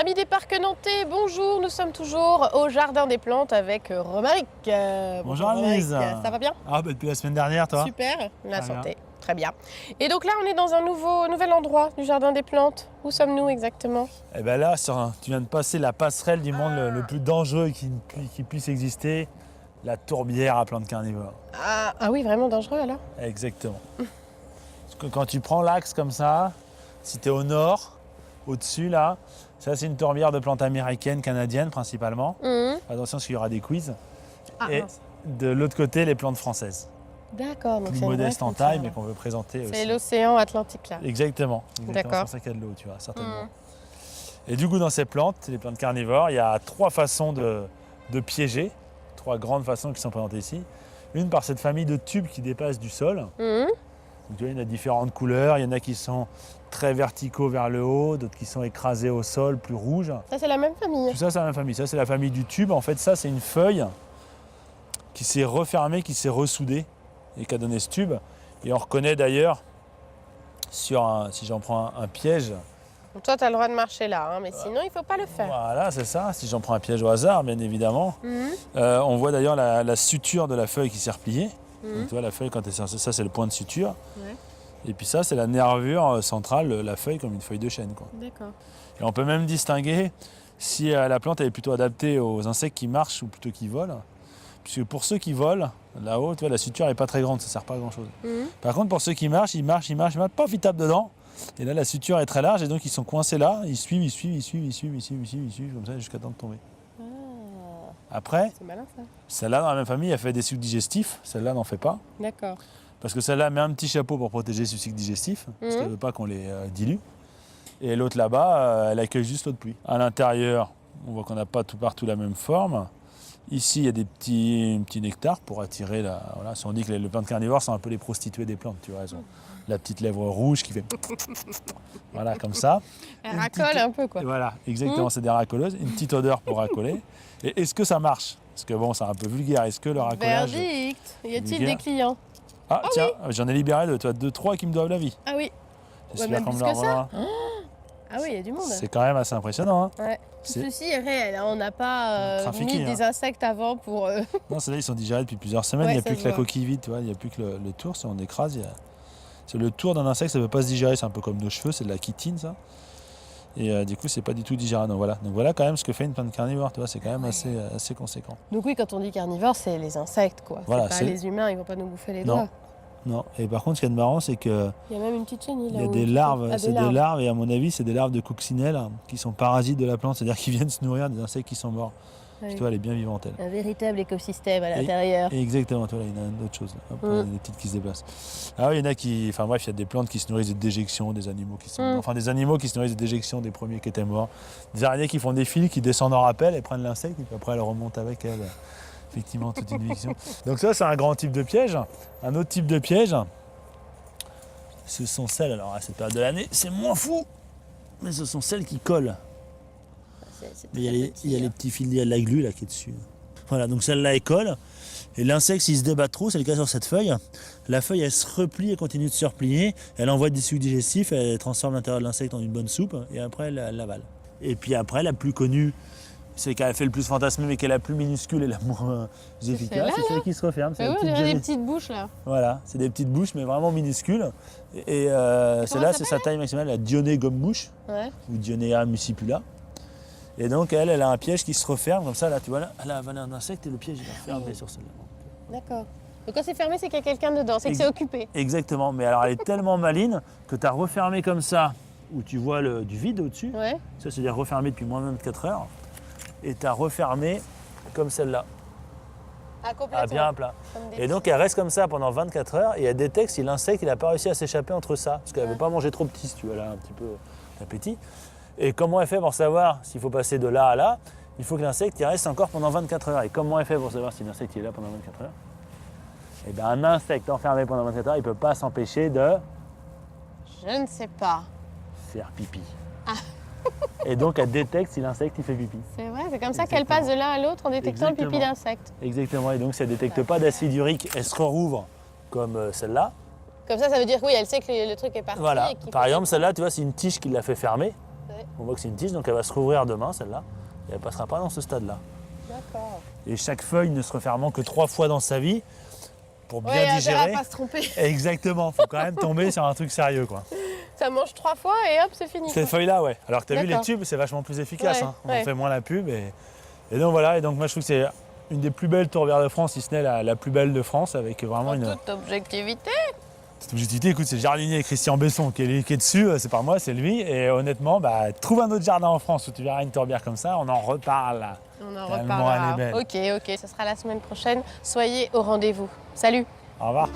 Amis des parcs nantais, bonjour, nous sommes toujours au Jardin des Plantes avec Romaric. Bonjour Annelise. Ça va bien? Ah bah depuis la semaine dernière toi? Super, la Très santé, très bien. Et donc là on est dans un nouvel endroit du Jardin des Plantes. Où sommes-nous exactement? Et ben là, tu viens de passer la passerelle du monde le plus dangereux qui puisse exister, la tourbière à plantes carnivores. Ah oui, vraiment dangereux alors? Exactement. Parce que quand tu prends l'axe comme ça, si tu es au nord, au-dessus là, ça c'est une tourbière de plantes américaines, canadiennes principalement. Attention parce qu'il y aura des quiz. Et Mince. de l'autre côté, les plantes françaises. D'accord, donc Plus c'est une vraie modestes en frontière, taille, là. mais qu'on veut présenter aussi. C'est l'océan Atlantique là. Exactement. D'accord. C'est pour ça qu'il y a de l'eau, tu vois, certainement. Et du coup, dans ces plantes, les plantes carnivores, il y a trois façons de piéger, trois grandes façons qui sont présentées ici. Une par cette famille de tubes qui dépassent du sol. Donc, tu vois, il y en a différentes couleurs. Il y en a qui sont très verticaux vers le haut, d'autres qui sont écrasés au sol, plus rouges. Ça c'est la même famille. Tout ça, c'est la même famille. Ça, c'est la famille du tube. En fait, ça, c'est une feuille qui s'est refermée, qui s'est ressoudée et qui a donné ce tube. Et on reconnaît d'ailleurs, si j'en prends un piège, Donc toi tu as le droit de marcher là, hein, mais sinon il ne faut pas le faire. voilà, c'est ça. Si j'en prends un piège au hasard, bien évidemment. On voit d'ailleurs la suture de la feuille qui s'est repliée. Donc, tu vois, la feuille, quand elle est ça, c'est le point de suture. Ouais. Et puis ça, c'est la nervure centrale, la feuille comme une feuille de chêne, quoi. D'accord. Et on peut même distinguer si la plante elle est plutôt adaptée aux insectes qui marchent ou plutôt qui volent. Puisque pour ceux qui volent, là-haut, tu vois, la suture n'est pas très grande, ça ne sert pas à grand-chose. Par contre, pour ceux qui marchent, ils marchent, paf, ils tapent dedans. Et là, la suture est très large et donc ils sont coincés là, ils suivent, comme ça jusqu'à temps de tomber. Après, C'est malin ça. celle-là, dans la même famille, elle fait des sucs digestifs. Celle-là n'en fait pas. D'accord. Parce que celle-là met un petit chapeau pour protéger ce suc digestif, parce qu'elle ne veut pas qu'on les dilue. Et l'autre là-bas, elle accueille juste l'eau de pluie. À l'intérieur, on voit qu'on n'a pas tout partout la même forme. Ici, il y a des petits nectars pour attirer la. Voilà, si on dit que les plantes carnivores sont un peu les prostituées des plantes, tu vois. Elles ont la petite lèvre rouge qui fait. Voilà, comme ça. Elle racole un peu quoi. Et voilà, exactement, c'est des racoleuses. Une petite odeur pour racoler. Et est-ce que ça marche? Parce que bon, c'est un peu vulgaire. Est-ce que le racolage. Verdict. Y a-t-il vulgaire. des clients? Ah, tiens, j'en ai libéré deux, trois qui me doivent la vie. Ah oui. J'espère même qu'on me plus leur que ça. reverra. Ah oui, il y a du monde. C'est quand même assez impressionnant. Hein. Ouais. Tout C'est- ceci est réel, hein. On n'a pas Trafiqué, mis hein. des insectes avant pour... Non, ceux-là, ils sont digérés depuis plusieurs semaines. Ouais, Il n'y a ça plus se que la voit. coquille vide, tu vois. Il n'y a plus que le tour. Si on écrase, c'est le tour d'un insecte, ça ne peut pas se digérer. C'est un peu comme nos cheveux, c'est de la chitine, ça. Et du coup, c'est pas du tout digéré. Donc voilà quand même ce que fait une plante carnivore, tu vois. C'est quand même assez conséquent. Donc oui, quand on dit carnivore, c'est les insectes quoi. Voilà, C'est pas c'est- les humains, ils vont pas nous bouffer les Non. doigts. Non. Et par contre, ce qui est marrant, c'est que Il y a même une petite chenille là. il y a où des tu larves. peux- Ah, C'est des larves, et à mon avis, c'est des larves de coccinelles qui sont parasites de la plante, c'est-à-dire qu'ils viennent se nourrir des insectes qui sont morts. Ah oui. Tu vois, elle est bien vivante, elle. Un véritable écosystème à l'intérieur. Et exactement, toi là, il y en a une autre chose. Hop, il y a des petites qui se déplacent. Ah oui, il y en a qui. Enfin bref, il y a des plantes qui se nourrissent de déjections, des animaux qui sont. Enfin, des animaux qui se nourrissent de déjections des premiers qui étaient morts. Des araignées qui font des fils, qui descendent en rappel et prennent l'insecte, et puis après elles remontent avec elles. Effectivement, toute une vision. Donc, ça, c'est un grand type de piège. Un autre type de piège, ce sont celles, alors à cette période de l'année, c'est moins fou, mais ce sont celles qui collent. C'est Mais il y a très les, petit, il y a les hein. petits fils, il y a de la glu là qui est dessus. Voilà, donc celle-là elle colle. Et l'insecte, s'il se débat trop, c'est le cas sur cette feuille, la feuille elle se replie, elle continue de se replier, elle envoie des sucs digestifs, elle transforme l'intérieur de l'insecte en une bonne soupe, et après elle l'avale. Et puis après, la plus connue, c'est qu'elle fait le plus fantasmer, mais qui est la plus minuscule et la moins efficace, celle-là, c'est celle qui se referme. C'est Mais la oui, on petite dirait des Dioné- petites bouches là. Voilà, c'est des petites bouches, mais vraiment minuscules. Et celle-là, c'est sa taille maximale, la Dionée gomme-mouche, Ouais. ou Dionea muscipula. Et donc elle a un piège qui se referme comme ça, là tu vois, là, elle a avalé un insecte et le piège il est fermé sur celle-là. D'accord. Donc quand c'est fermé, c'est qu'il y a quelqu'un dedans, c'est que c'est occupé. Exactement, mais alors elle est tellement maline que tu as refermé comme ça, où tu vois du vide au-dessus, Ouais. ça c'est-à-dire refermé depuis moins de 24 heures, et tu as refermé comme celle-là, Ah, complètement. à bien plat. Comme des Et donc petits- elle reste comme ça pendant 24 heures et elle détecte si l'insecte il n'a pas réussi à s'échapper entre ça, parce qu'elle ne veut pas manger trop petit, si tu veux, elle a un petit peu d'appétit. Et comment elle fait pour savoir s'il faut passer de là à là? Il faut que l'insecte il reste encore pendant 24 heures. Et comment elle fait pour savoir si l'insecte il est là pendant 24 heures? Eh bien un insecte enfermé pendant 24 heures, il ne peut pas s'empêcher de Je ne sais pas. faire pipi. Et donc elle détecte si l'insecte il fait pipi. C'est vrai, c'est comme ça qu'elle passe de l'un à l'autre en détectant le pipi Exactement. d'insecte. Exactement, et donc si elle ne détecte pas d'acide urique, elle se rouvre comme celle-là. Comme ça veut dire que oui, elle sait que le truc est parti. Voilà, et qu'il par faut- exemple celle-là, tu vois, c'est une tige qui l'a fait fermer. Ouais. On voit que c'est une tige, donc elle va se rouvrir demain, celle-là. Et elle passera pas dans ce stade-là. D'accord. Et chaque feuille ne se refermant que 3 fois dans sa vie pour bien Ouais, digérer. pas se tromper. Exactement, faut quand même tomber sur un truc sérieux, quoi. Ça mange 3 fois et hop, c'est fini. Ces feuilles-là, ouais. Alors que tu as vu, les D'accord. tubes, c'est vachement plus efficace. Ouais, Hein. On ouais. en fait moins la pub. Et donc voilà, et donc moi je trouve que c'est une des plus belles tourbières de France, si ce n'est la plus belle de France, avec vraiment En une toute objectivité. petite objectivité. Écoute, c'est le jardinier Christian Besson qui est dessus, c'est pas moi, c'est lui. Et honnêtement, trouve un autre jardin en France où tu verras une tourbière comme ça, on en reparle. On en Tellement reparlera. elle est belle. Ok, ce sera la semaine prochaine. Soyez au rendez-vous. Salut. Au revoir.